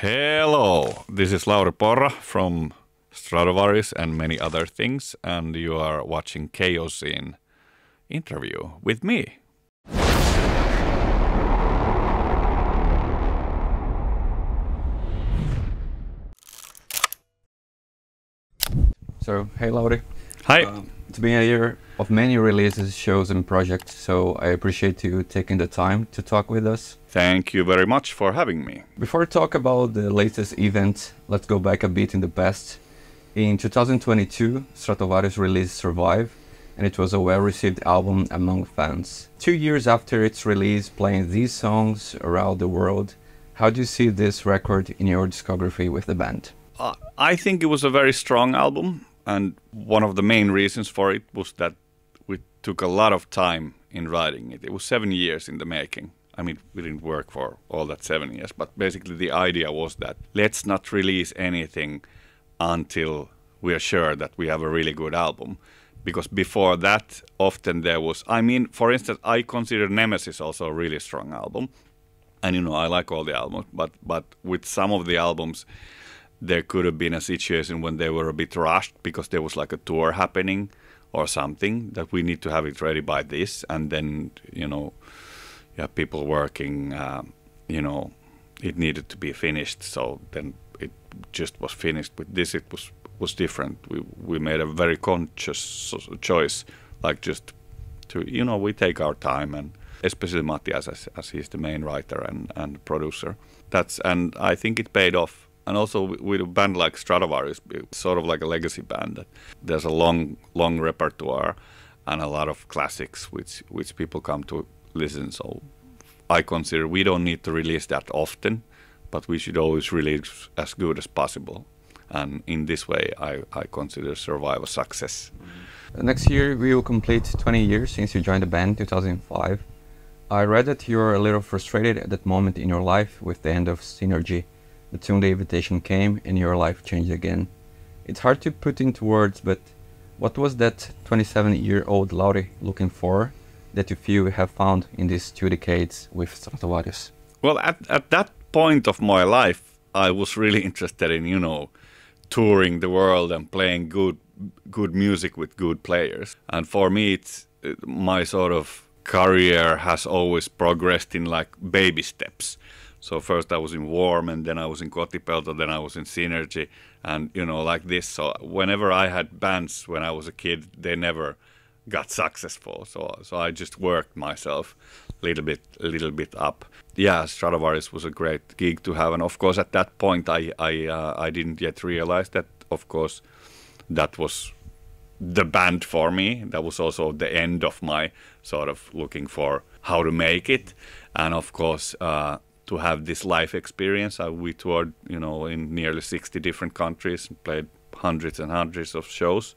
Hello, this is Lauri Porra from Stratovarius and many other things, and you are watching Chaoszine interview with me. So, hey Lauri. Hi. It's been a year of many releases, shows and projects, so I appreciate you taking the time to talk with us. Thank you very much for having me. Before we talk about the latest event, let's go back a bit in the past. In 2022, Stratovarius released Survive, and it was a well-received album among fans. 2 years after its release, playing these songs around the world, how do you see this record in your discography with the band? I think it was a very strong album, and one of the main reasons for it was that we took a lot of time in writing it. It was 7 years in the making. I mean, we didn't work for all that 7 years, but basically the idea was that let's not release anything until we are sure that we have a really good album. Because before that, often there was, for instance, I consider Nemesis also a really strong album. And, I like all the albums, but with some of the albums, there could have been a situation when they were a bit rushed because there was like a tour happening or something that we need to have it ready by this. And then, people working, it needed to be finished. So then it just was finished. With this, it was different. We made a very conscious choice, like just to, we take our time, and especially Matias as he's the main writer and producer. And I think it paid off. And also with a band like Stratovarius, it's sort of like a legacy band. That there's a long repertoire and a lot of classics which people come to listen. So I consider we don't need to release that often, but we should always release as good as possible. And in this way, I consider Survive a success. Next year we will complete 20 years since you joined the band, 2005. I read that you were a little frustrated at that moment in your life with the end of Synergy. But soon the invitation came and your life changed again. It's hard to put into words, but what was that 27-year-old Lauri looking for that you feel you have found in these 2 decades with Stratovarius? Well, at that point of my life, I was really interested in, touring the world and playing good music with good players. And for me, my sort of career has always progressed in like baby steps. So first I was in Warm, and then I was in Kotipelto, then I was in Synergy, and like this. So whenever I had bands when I was a kid, they never got successful. So I just worked myself a little bit up. Yeah, Stratovarius was a great gig to have, and of course at that point I didn't yet realize that of course that was the band for me. That was also the end of my sort of looking for how to make it, and of course. To have this life experience. We toured, in nearly 60 different countries and played hundreds and hundreds of shows.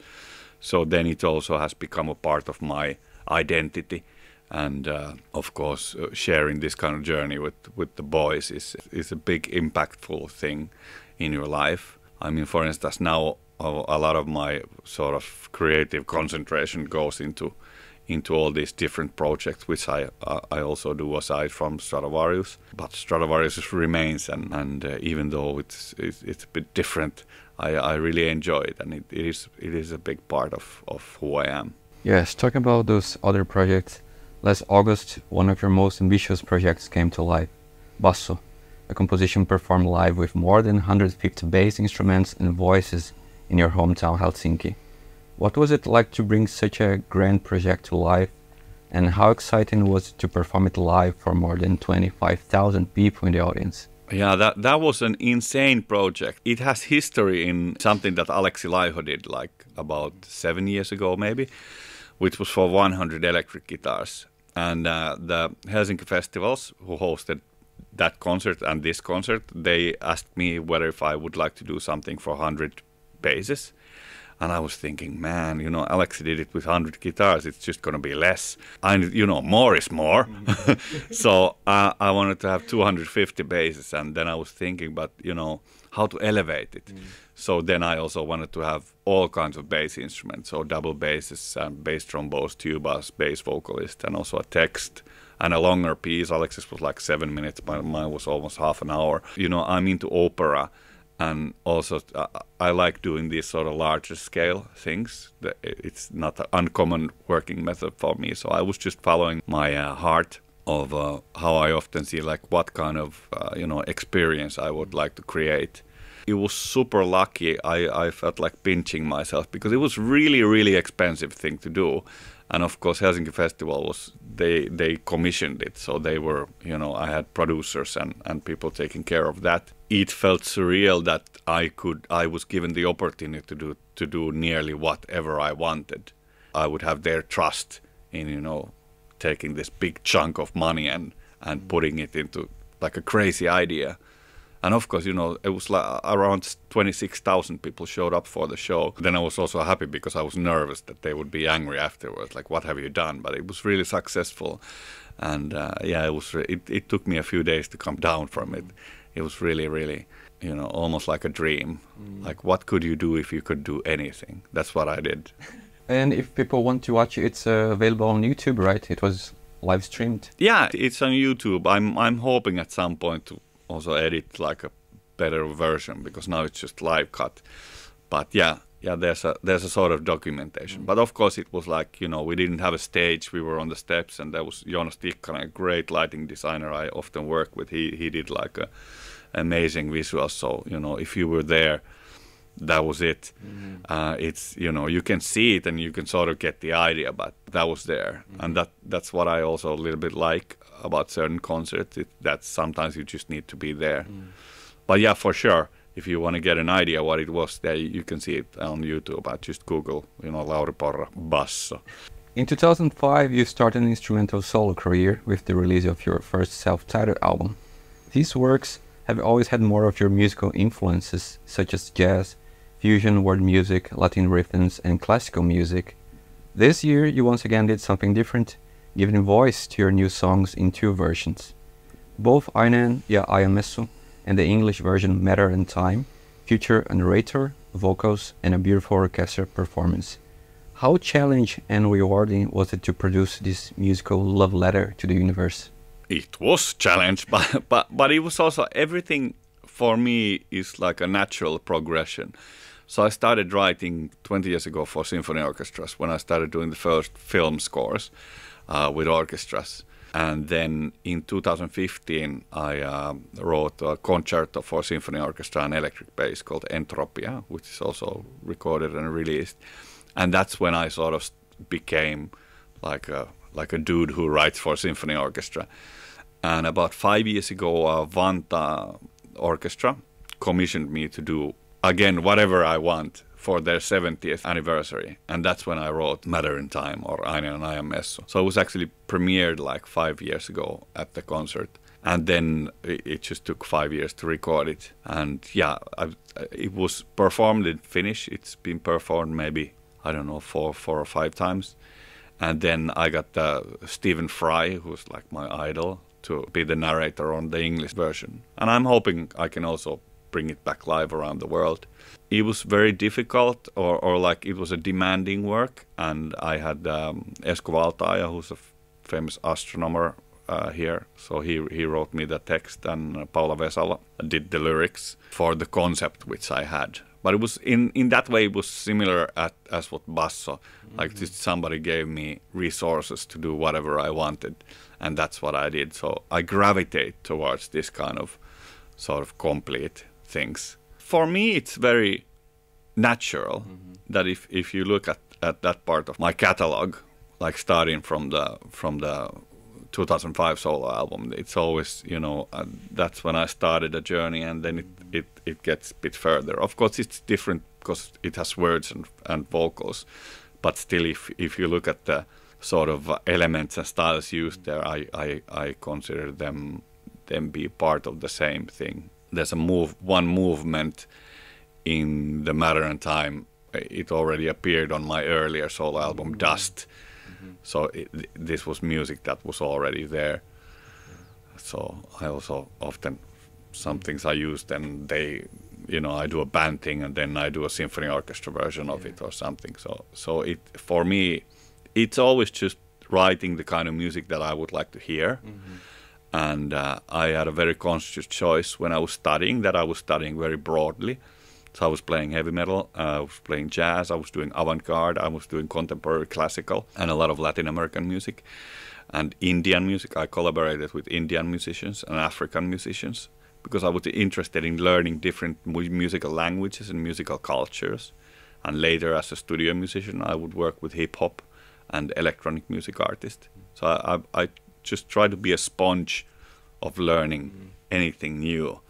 So then it also has become a part of my identity. And of course, sharing this kind of journey with the boys is a big impactful thing in your life. For instance, now a lot of my sort of creative concentration goes into all these different projects, which I also do aside from Stratovarius. But Stratovarius remains, and even though it's a bit different, I really enjoy it, and it is a big part of who I am. Yes, talking about those other projects, last August, one of your most ambitious projects came to life, Basso, a composition performed live with more than 150 bass instruments and voices in your hometown Helsinki. What was it like to bring such a grand project to life, and how exciting was it to perform it live for more than 25,000 people in the audience? Yeah, that was an insane project. It has history in something that Aleksi Laiho did like about 7 years ago maybe, which was for 100 electric guitars. And the Helsinki festivals who hosted that concert and this concert, they asked me whether if I would like to do something for 100 basses. And I was thinking, man, Aleksi did it with 100 guitars. It's just going to be less. And, more is more. So I wanted to have 250 basses. And then I was thinking, but, how to elevate it. So then I also wanted to have all kinds of bass instruments. So double basses and bass trombones, tubas, bass vocalist, and also a text, and a longer piece. Alex's was like 7 minutes, but mine was almost half an hour. You know, I'm into opera, and also I like doing these sort of larger scale things. It's not an uncommon working method for me. So I was just following my heart of how I often see like what kind of experience I would like to create. It was super lucky. I felt like pinching myself because it was really, really expensive thing to do. And of course, Helsinki Festival was, they commissioned it. So they were, I had producers and people taking care of that. It felt surreal that I was given the opportunity to do nearly whatever I wanted. I would have their trust in, taking this big chunk of money and putting it into like a crazy idea. And of course, it was like around 26,000 people showed up for the show. Then I was also happy because I was nervous that they would be angry afterwards, like, what have you done? But it was really successful. And it took me a few days to come down from it. It was really, really, almost like a dream. Like, what could you do if you could do anything? That's what I did. And if people want to watch it, it's available on YouTube, right? It was live streamed. Yeah, it's on YouTube. I'm hoping at some point to also edit like a better version because now it's just live cut. But yeah, there's a sort of documentation. But of course it was like, we didn't have a stage. We were on the steps, and there was Joonas Tikkanen, a great lighting designer I often work with. He did like a amazing visuals. So, if you were there, that was it. It's, you can see it and you can sort of get the idea, but that was there. And that's what I also a little bit like about certain concerts, that sometimes you just need to be there. But yeah, for sure, if you want to get an idea what it was, there you can see it on YouTube. I just Google, Lauri Porra basso. In 2005, you started an instrumental solo career with the release of your first self-titled album. These works have always had more of your musical influences, such as jazz, fusion, world music, Latin rhythms, and classical music. This year, you once again did something different, giving voice to your new songs in 2 versions. Both Ainen ja Aiemmesso and the English version Matter and Time feature a narrator, vocals, and a beautiful orchestra performance. How challenging and rewarding was it to produce this musical love letter to the universe? It was challenge, but it was also, everything for me is like a natural progression. So I started writing 20 years ago for symphony orchestras when I started doing the first film scores with orchestras. And then in 2015, I wrote a concerto for symphony orchestra and electric bass called Entropia, which is also recorded and released. And that's when I sort of became like a dude who writes for symphony orchestra. And about 5 years ago, Vanta Orchestra commissioned me to do, again, whatever I want for their 70th anniversary. And that's when I wrote Matter in Time, or Ainen ja Aiemmesso. So it was actually premiered like 5 years ago at the concert. And then it just took 5 years to record it. And yeah, it was performed in Finnish. It's been performed maybe, I don't know, four or 5 times. And then I got Stephen Fry, who's like my idol, to be the narrator on the English version. And I'm hoping I can also bring it back live around the world. It was very difficult, or like it was a demanding work. And I had Esko Valtaja, who's a famous astronomer here. So he wrote me the text, and Paula Vesala did the lyrics for the concept which I had. But it was in that way, it was similar as what basso. Like just somebody gave me resources to do whatever I wanted, and that's what I did. So I gravitate towards this kind of sort of complete things. For me, it's very natural that if you look at that part of my catalog, like starting from the 2005 solo album, it's always, that's when I started the journey, and then it gets a bit further. Of course, it's different because it has words and vocals, but still, if you look at the sort of elements and styles used there, I consider them be part of the same thing. There's one movement in the Matter and Time. It already appeared on my earlier solo album, Dust. So this was music that was already there. So I also often, some things I used, and I do a band thing, and then I do a symphony orchestra version of it or something. So it, for me, it's always just writing the kind of music that I would like to hear. And I had a very conscious choice when I was studying that I was studying very broadly. So I was playing heavy metal, I was playing jazz, I was doing avant-garde, I was doing contemporary classical, and a lot of Latin American music and Indian music. I collaborated with Indian musicians and African musicians because I was interested in learning different musical languages and musical cultures. And later, as a studio musician, I would work with hip-hop and electronic music artists. So I just try to be a sponge of learning anything new.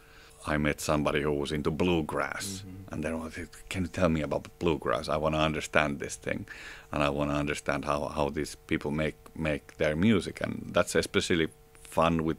I met somebody who was into bluegrass, and then I was like, can you tell me about bluegrass? I want to understand this thing, and I want to understand how these people make their music. And that's especially fun with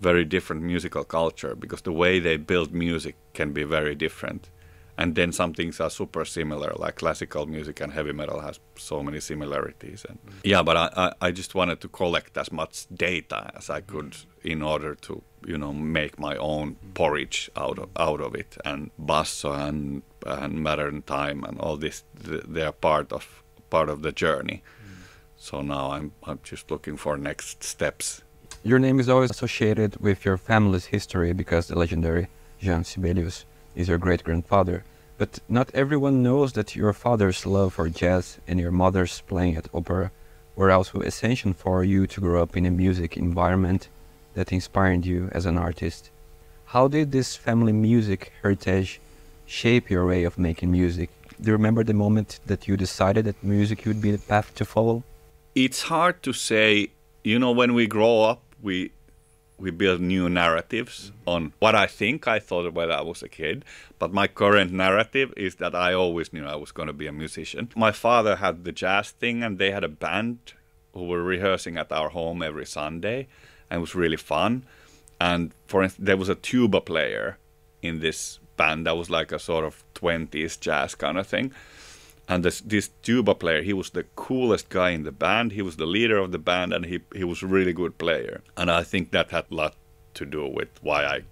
very different musical culture, because the way they build music can be very different. And then some things are super similar, like classical music and heavy metal has so many similarities. And yeah, but I just wanted to collect as much data as I could in order to, make my own porridge out of it. And basso and modern time and all this, they are part of the journey. So now I'm just looking for next steps. Your name is always associated with your family's history because the legendary Jean Sibelius is your great-grandfather. But not everyone knows that your father's love for jazz and your mother's playing at opera were also essential for you to grow up in a music environment that inspired you as an artist. How did this family music heritage shape your way of making music? Do you remember the moment that you decided that music would be the path to follow? It's hard to say. When we grow up, we build new narratives on what I thought when I was a kid. But my current narrative is that I always knew I was going to be a musician. My father had the jazz thing, and they had a band who were rehearsing at our home every Sunday, and it was really fun. And for instance, there was a tuba player in this band that was like a sort of 20s jazz kind of thing. And this tuba player, he was the coolest guy in the band. He was the leader of the band, and he was a really good player. And I think that had a lot to do with why I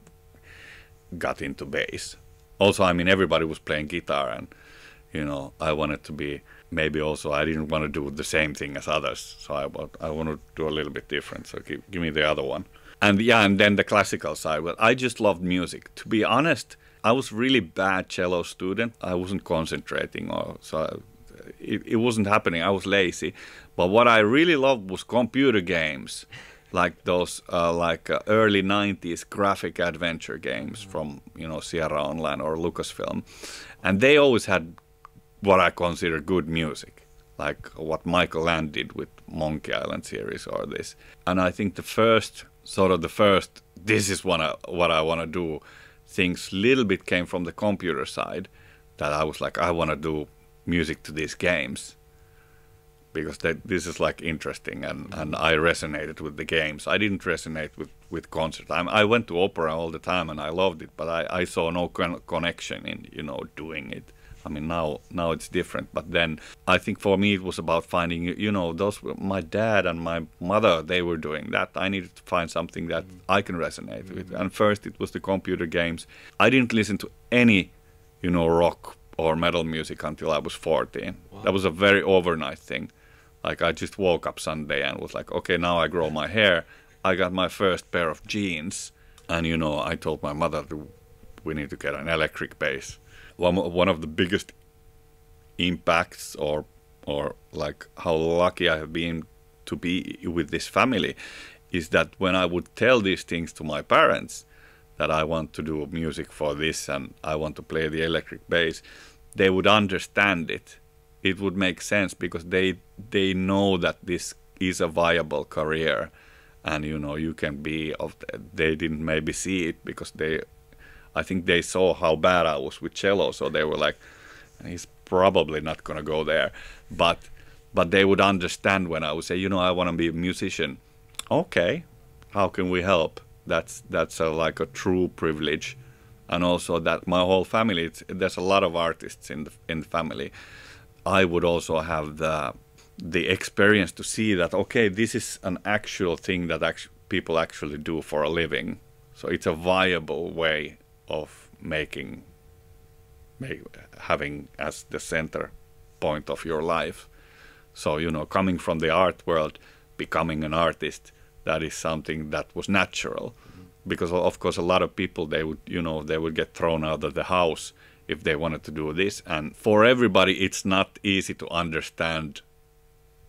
got into bass. Also, everybody was playing guitar, and, I wanted to be, maybe also I didn't want to do the same thing as others. So I want to do a little bit different. So give me the other one. And then the classical side. Well, I just loved music. To be honest, I was really bad cello student. I wasn't concentrating, so it wasn't happening. I was lazy. But what I really loved was computer games, like those early 90s graphic adventure games from Sierra Online or Lucasfilm. And they always had what I consider good music, like what Michael Land did with Monkey Island series or this. And I think the first, this is what I want to do, things little bit came from the computer side, that I was like, I want to do music to these games because this is like interesting, and I resonated with the games. I didn't resonate with concert. I went to opera all the time and I loved it, but I saw no connection in doing it. Now it's different, but then I think for me it was about finding, my dad and my mother, they were doing that. I needed to find something that I can resonate with. And first it was the computer games. I didn't listen to any, rock or metal music until I was 14. Wow. That was a very overnight thing. Like I just woke up Sunday and was like, okay, now I grow my hair. I got my first pair of jeans, and I told my mother we need to get an electric bass. One of the biggest impacts or like how lucky I have been to be with this family is that when I would tell these things to my parents, that I want to do music for this and I want to play the electric bass, they would understand it. It would make sense because they know that this is a viable career, and you can be they didn't maybe see it because I think they saw how bad I was with cello, so they were like, he's probably not going to go there. But they would understand when I would say, I want to be a musician. Okay, how can we help? That's like a true privilege. And also that my whole family, there's a lot of artists in the family. I would also have the experience to see that, okay, this is an actual thing that people actually do for a living. So it's a viable way of having as the center point of your life. So, you know, coming from the art world, becoming an artist, that is something that was natural. Because of course a lot of people, they would, you know, they would get thrown out of the house if they wanted to do this. And for everybody, it's not easy to understand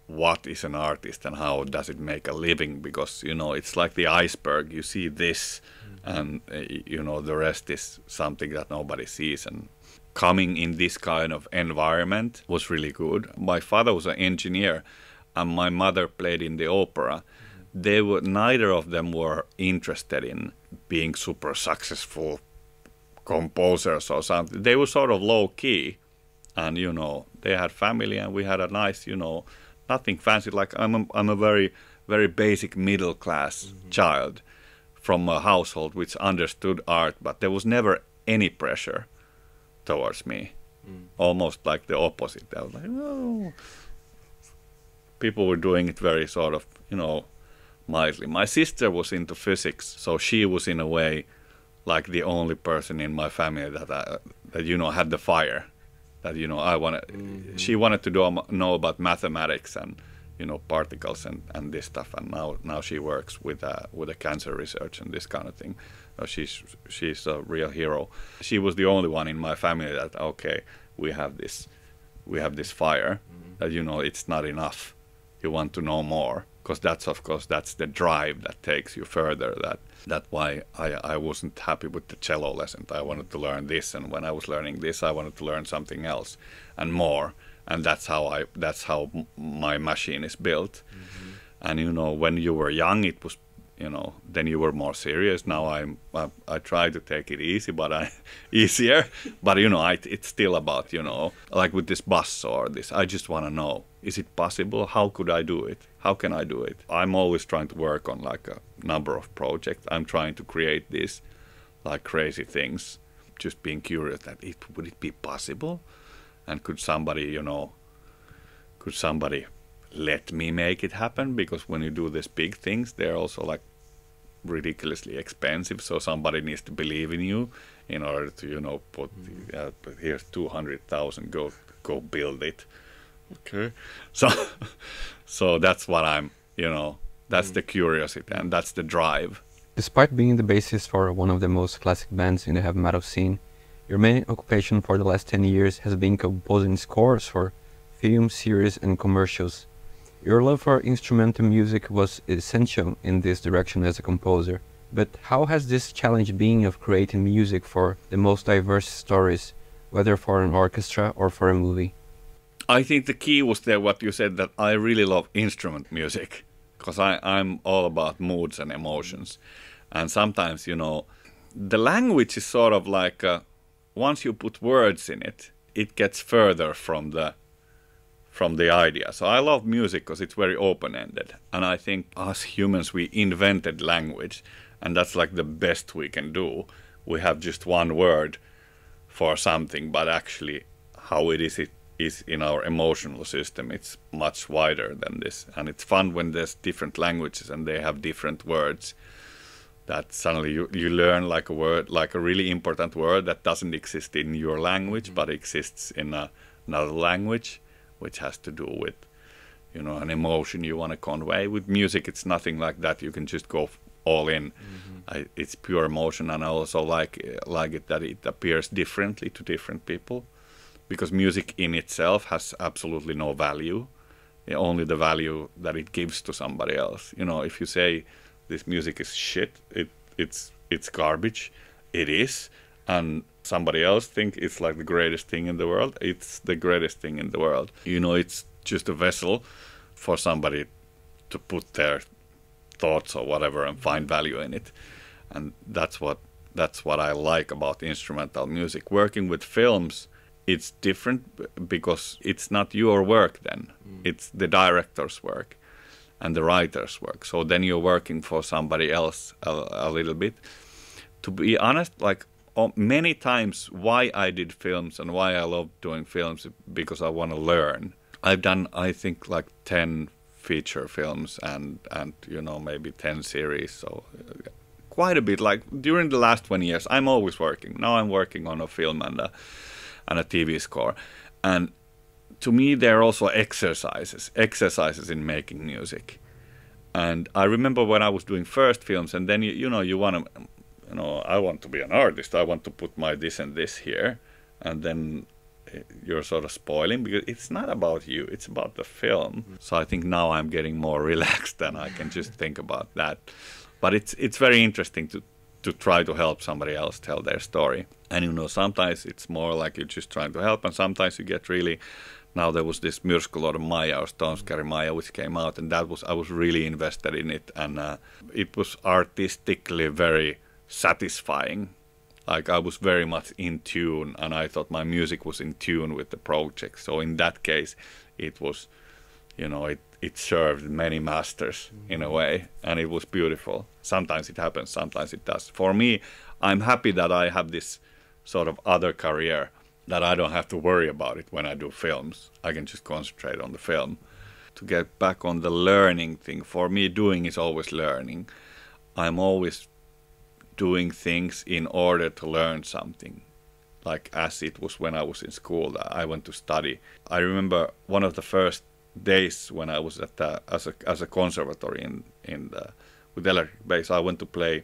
what is an artist and how does it make a living, because, you know, it's like the iceberg. You see this and, you know, the rest is something that nobody sees. And coming in this kind of environment was really good. My father was an engineer and my mother played in the opera. They were, neither of them were interested in being super successful composers or something. They were sort of low key, and, you know, they had family and we had a nice, you know, nothing fancy. Like I'm a very, very basic middle class child from a household which understood art, but there was never any pressure towards me. Almost like the opposite. I was like, oh. People were doing it very sort of, you know, mildly. My sister was into physics, so she was in a way like the only person in my family that you know, had the fire. That, you know, she wanted to know about mathematics and, you know, particles and this stuff. And now she works with a cancer research and this kind of thing. She's a real hero. She was the only one in my family that, okay, we have this fire. That, you know, it's not enough. You want to know more. Because that's the drive that takes you further. That's why I wasn't happy with the cello lesson. I wanted to learn this, and when I was learning this, I wanted to learn something else and more. And that's how my machine is built. And, you know, when you were young, it was, you know, then you were more serious. Now I try to take it easy, easier. But, you know, it's still about, you know, like with this bass or this, I just want to know, is it possible? How could I do it? How can I do it? I'm always trying to work on like a number of projects. I'm trying to create these like crazy things, just being curious that would it be possible? And could somebody, you know, let me make it happen? Because when you do these big things, they're also like ridiculously expensive. So somebody needs to believe in you in order to, you know, put here's 200,000, go build it. Okay. So that's what I'm, you know, that's the curiosity and that's the drive. Despite being the bassist for one of the most classic bands in the heavy metal scene, your main occupation for the last 10 years has been composing scores for films, series and commercials. Your love for instrumental music was essential in this direction as a composer. But how has this challenge been of creating music for the most diverse stories, whether for an orchestra or for a movie? I think the key was there what you said, that I really love instrument music, because I'm all about moods and emotions. And sometimes, you know, the language is sort of like, once you put words in it, it gets further from the idea. So I love music because it's very open-ended. And I think us humans, we invented language, and that's like the best we can do. We have just one word for something, but actually how it is in our emotional system, it's much wider than this. And it's fun when there's different languages and they have different words, that suddenly you learn like a word, like a really important word that doesn't exist in your language but exists in another language, which has to do with, you know, an emotion you want to convey. With music, it's nothing like that. You can just go all in. It's pure emotion. And I also like it that it appears differently to different people, because music in itself has absolutely no value, only the value that it gives to somebody else. You know, if you say this music is shit, it's garbage, it is, and somebody else think it's like the greatest thing in the world, it's the greatest thing in the world. You know, it's just a vessel for somebody to put their thoughts or whatever and find value in it. And that's what I like about instrumental music. Working with films, it's different because it's not your work then. It's the director's work and the writer's work. So then you're working for somebody else a little bit. To be honest, like many times why I did films and why I love doing films, because I want to learn. I've done, I think, like 10 feature films and you know, maybe 10 series. So quite a bit. Like during the last 20 years, I'm always working. Now I'm working on a film and a TV score. And to me, they're also exercises in making music. And I remember when I was doing first films, and then you want to, I want to be an artist. I want to put my this and this here, and then you're sort of spoiling because it's not about you; it's about the film. So I think now I'm getting more relaxed, and I can just think about that. But it's very interesting to try to help somebody else tell their story. And sometimes it's more like you're just trying to help, and sometimes you get really. Now there was this Myrskyluodon Maija or Stonescary Maija which came out, and I was really invested in it, and it was artistically very satisfying. Like I was very much in tune, and I thought my music was in tune with the project. So in that case, it was, it served many masters in a way, and it was beautiful. Sometimes it happens, sometimes it does. For me, I'm happy that I have this sort of other career, that I don't have to worry about it when I do films. I can just concentrate on the film. To get back on the learning thing, for me, doing is always learning. I'm always doing things in order to learn something. Like as it was when I was in school, I went to study. I remember one of the first days when I was at as a conservatory with electric bass, I went to play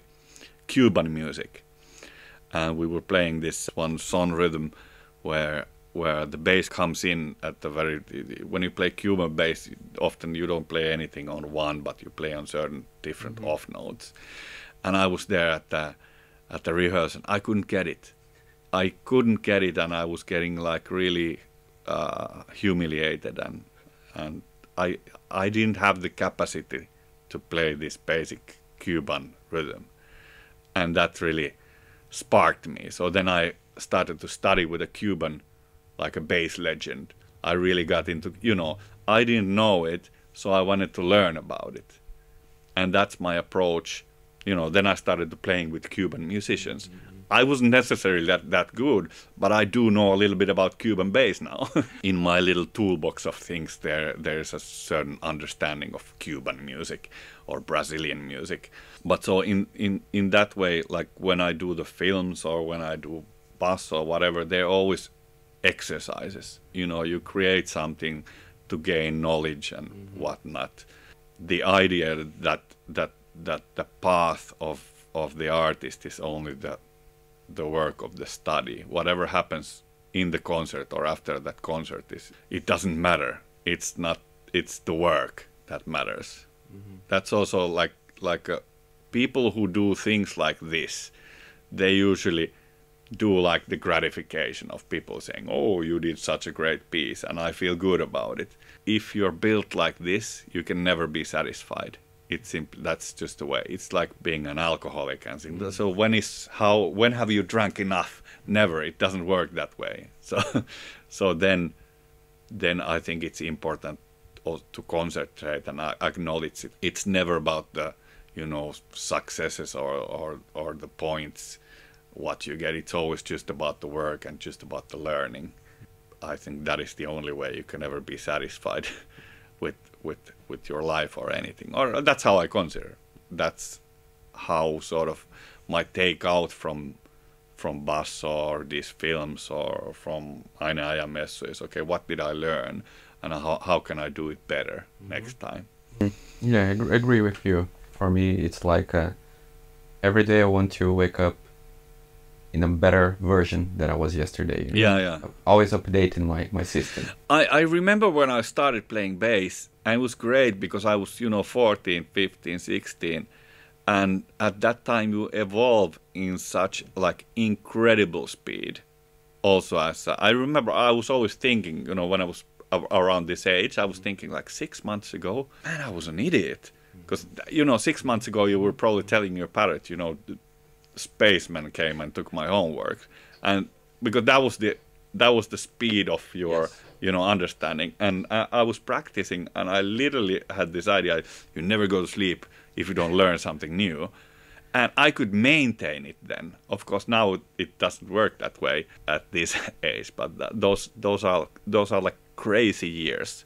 Cuban music, and we were playing this one son rhythm where the bass comes in at the when you play Cuban bass, often you don't play anything on one, but you play on certain different off notes. And I was there at the rehearsal. I couldn't get it, and I was getting like really humiliated, and I didn't have the capacity to play this basic Cuban rhythm, and that really sparked me. So then I started to study with a Cuban, like a bass legend. I really got into, I didn't know it, so I wanted to learn about it. And that's my approach. Then I started to playing with Cuban musicians. I wasn't necessarily that good, but I do know a little bit about Cuban bass now. In my little toolbox of things, there's a certain understanding of Cuban music or Brazilian music. But so in that way, like when I do the films or when I do bass or whatever, they're always exercises. You create something to gain knowledge and whatnot. The idea that the path of the artist is only the work of the study. Whatever happens in the concert or after that concert, it doesn't matter. It's the work that matters. That's also like people who do things like this, they usually do like the gratification of people saying, oh, you did such a great piece and I feel good about it. If you're built like this, you can never be satisfied. It's simply, that's just the way. It's like being an alcoholic and things. So when have you drank enough? Never. It doesn't work that way. So then I think it's important to concentrate and acknowledge it. It's never about the successes or the points what you get. It's always just about the work and just about the learning. I think that is the only way you can ever be satisfied with your life or anything. Or that's how I consider. That's how sort of my take out from Basso or these films or from Aina Aja Messu is, okay, what did I learn and how can I do it better next time? Yeah, I agree with you. For me, it's like every day I want to wake up in a better version than I was yesterday. Yeah. Always updating my system. I remember when I started playing bass, and it was great because I was, 14, 15, 16. And at that time you evolve in such like incredible speed. Also, I remember I was always thinking, when I was around this age, I was thinking like 6 months ago, man, I was an idiot. Because, 6 months ago you were probably telling your parrot, spaceman came and took my homework, and because that was the speed of your understanding, and I was practicing, and I literally had this idea: you never go to sleep if you don't learn something new, and I could maintain it then. Of course, now it doesn't work that way at this age, but those are like crazy years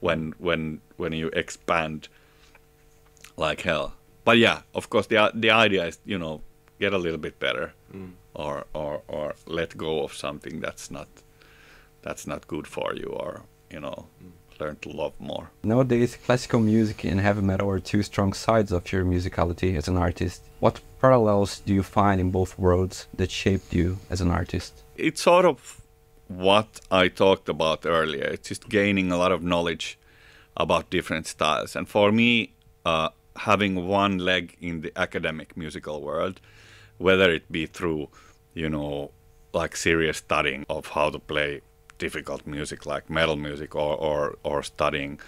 when you expand like hell. But yeah, of course, the idea is get a little bit better, or let go of something that's not good for you, learn to love more. Nowadays, classical music and heavy metal are two strong sides of your musicality as an artist. What parallels do you find in both worlds that shaped you as an artist? It's sort of what I talked about earlier. It's just gaining a lot of knowledge about different styles. And for me, having one leg in the academic musical world, whether it be through, like serious studying of how to play difficult music like metal music, or studying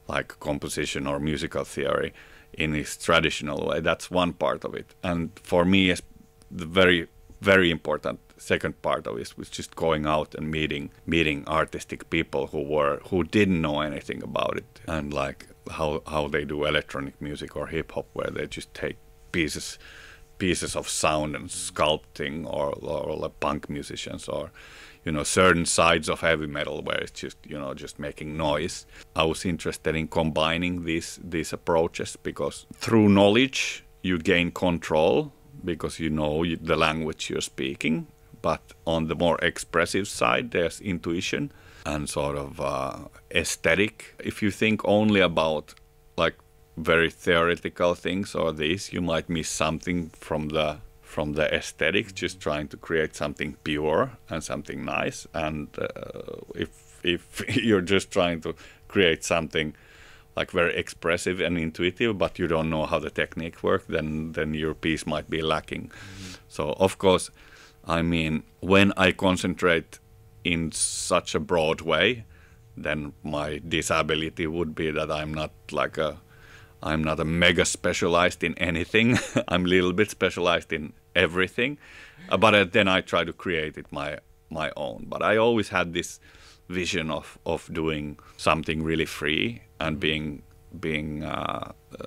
like composition or musical theory in its traditional way. That's one part of it. And for me, the very, very important second part of it was just going out and meeting artistic people who didn't know anything about it, and like how they do electronic music or hip hop, where they just take pieces of sound and sculpting, or like punk musicians, or certain sides of heavy metal where it's just just making noise. I was interested in combining these approaches, because through knowledge you gain control, because the language you're speaking. But on the more expressive side, there's intuition and sort of aesthetic. If you think only about like very theoretical things or these, you might miss something from the aesthetics, just trying to create something pure and something nice. And if you're just trying to create something like very expressive and intuitive, but you don't know how the technique works, then your piece might be lacking. Mm-hmm. So of course, I mean, when I concentrate in such a broad way, then my disability would be that I'm not a mega specialized in anything. I'm a little bit specialized in everything, but then I try to create it my own. But I always had this vision of doing something really free and being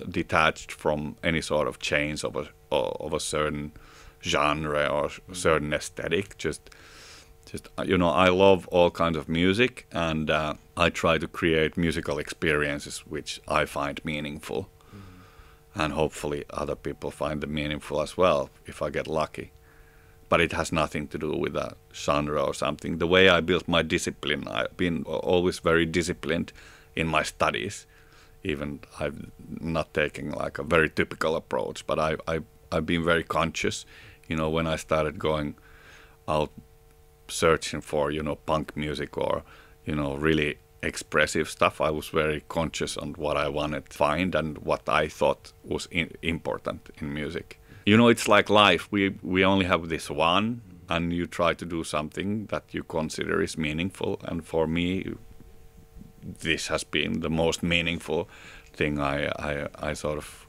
detached from any sort of chains of a certain genre or certain aesthetic. Just I love all kinds of music, and I try to create musical experiences which I find meaningful, and hopefully other people find them meaningful as well if I get lucky. But it has nothing to do with a genre or something. The way I built my discipline, I've been always very disciplined in my studies. Even I've not taken like a very typical approach, but I've been very conscious. When I started going out searching for, punk music or, really expressive stuff, I was very conscious on what I wanted to find and what I thought was important in music. It's like life. We only have this one, and you try to do something that you consider is meaningful. And for me, this has been the most meaningful thing I sort of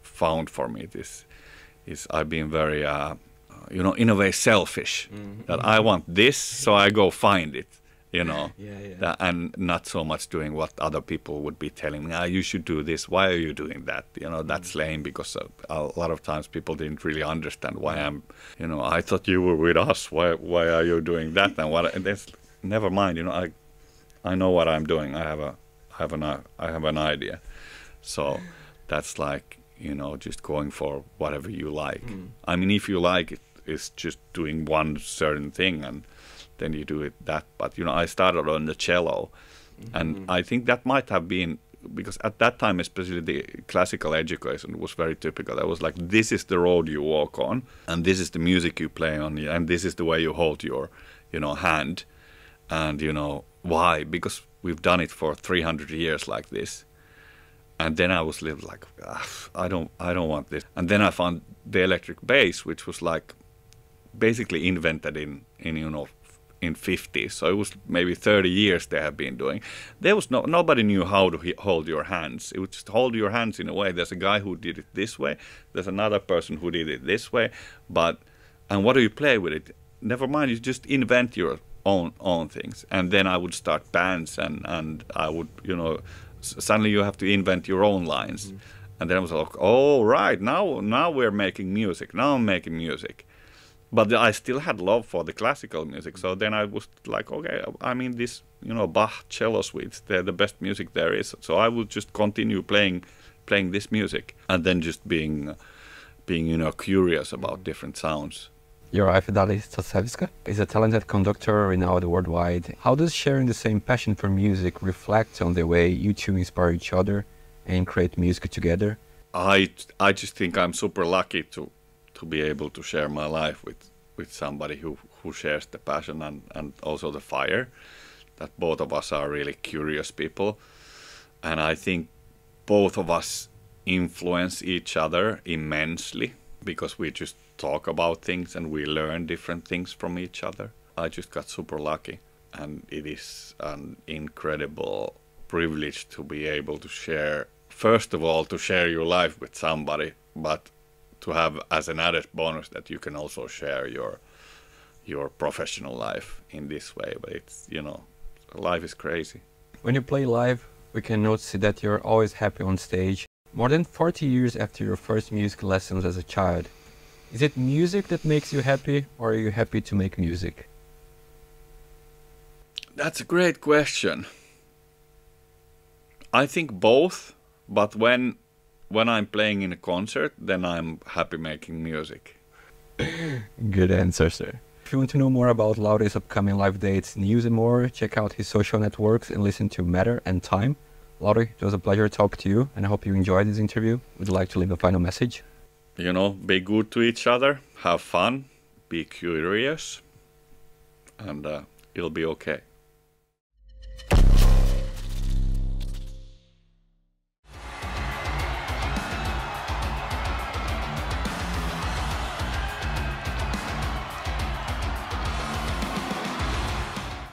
found for me. This is I've been very, in a way selfish. Mm-hmm. That I want this, so I go find it, Yeah. And not so much doing what other people would be telling me. You should do this. Why are you doing that? That's lame, because a lot of times people didn't really understand why I'm, I thought you were with us. Why are you doing that? And that's never mind. I know what I'm doing. I have an idea. So that's like, just going for whatever you like. I mean, if you like it, it's just doing one certain thing, and then you do it that. But I started on the cello, and I think that might have been because at that time, especially the classical education was very typical. It was like, this is the road you walk on, and this is the music you play on, and this is the way you hold your, hand. And why? Because we've done it for 300 years like this. And then I was like, I don't want this. And then I found the electric bass, which was like basically invented in 50s. So it was maybe 30 years they have been doing. There was nobody knew how to hold your hands. It would just hold your hands in a way. There's a guy who did it this way. There's another person who did it this way. And what do you play with it? Never mind, you just invent your own things. And then I would start bands, and I would, suddenly you have to invent your own lines. Mm-hmm. And then I was like, oh, right, now we're making music. Now I'm making music. But I still had love for the classical music. So then I was like, okay, I mean, this, Bach cello suites, they're the best music there is. So I would just continue playing this music, and then just being curious about different sounds. Your Lauri Porha is a talented conductor renowned worldwide. How does sharing the same passion for music reflect on the way you two inspire each other and create music together? I just think I'm super lucky to be able to share my life with somebody who shares the passion and also the fire. That both of us are really curious people. And I think both of us influence each other immensely because we just talk about things and we learn different things from each other. I just got super lucky, and it is an incredible privilege to be able to share, first of all, to share your life with somebody, but to have as an added bonus that you can also share your professional life in this way. But it's, life is crazy. When you play live, we can notice that you're always happy on stage. More than 40 years after your first music lessons as a child, is it music that makes you happy, or are you happy to make music? That's a great question. I think both, but when I'm playing in a concert, then I'm happy making music. Good answer, sir. If you want to know more about Lauri's upcoming live dates, news and more, check out his social networks and listen to Matter and Time. Lauri, it was a pleasure to talk to you, and I hope you enjoyed this interview. Would you like to leave a final message? Be good to each other, have fun, be curious, and it'll be okay.